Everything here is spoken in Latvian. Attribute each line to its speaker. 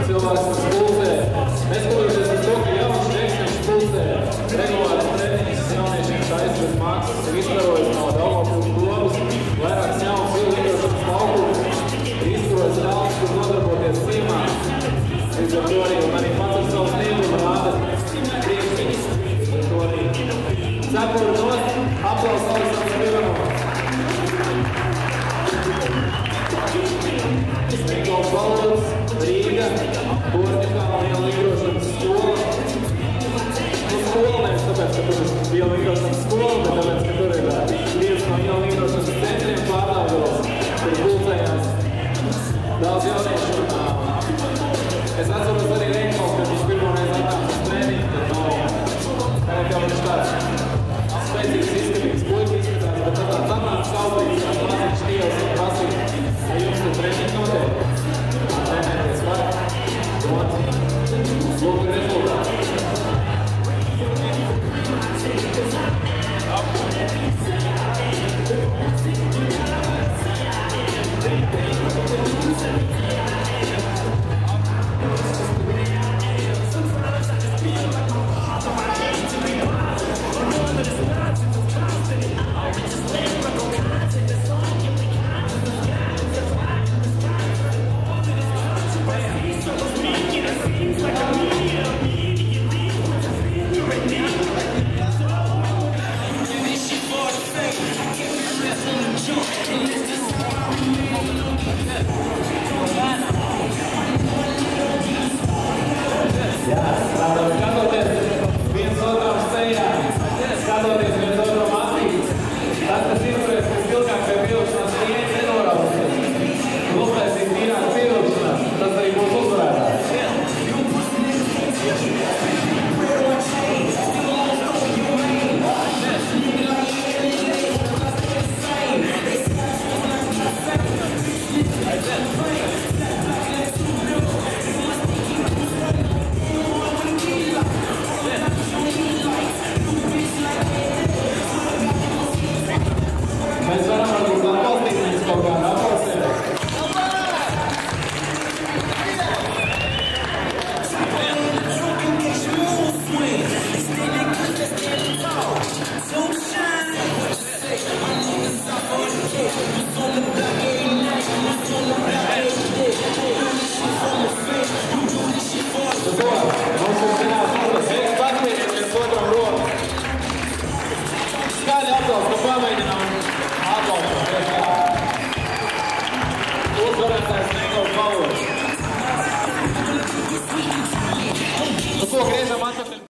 Speaker 1: cilvēks, kas pulsē. Neskatoties uz to, ka jauns Reksniņš pulsē regulāras treniņas jauniešiem taisa bez maksas, ir izvarojas no Daugavpils domas, vairākas jaunas ilgīgošanas laukums, ir izvarojas daudz, kur nodarboties cīmā. Līdz ar to arī pats ar savu sniegumu rāda priekšniņas. Līdz ar to arī cepuri nost, aplausa Aleksandrs Ivanovs. Nikols Valods, Rīga, Borņakāla viela igrošanas skola. Skola nevis tāpēc, ka tur ir viela igrošanas skola, bet tāpēc, ka tur ir viens no viela igrošanas centriem Pārdaugavas, kur pulcējās daudz jauniešu. Es atceros arī Reikals, kad viņš pirmoreiz atnāca uz treniņu, tad kā viņš tāds spēcīgs izskatīgs puļķis izskatās, bet tad tāds atnāca saulīgs, tāds maziņš tievs un prasīja, ka jums tur treniņu notiek. Trenēties var, dot, lūk rezultātu. Skaļi aplausi, ka pamēģinām atbalstu. Uzvarētājs Nikols Valods. Nu ko, griežam atpakaļ.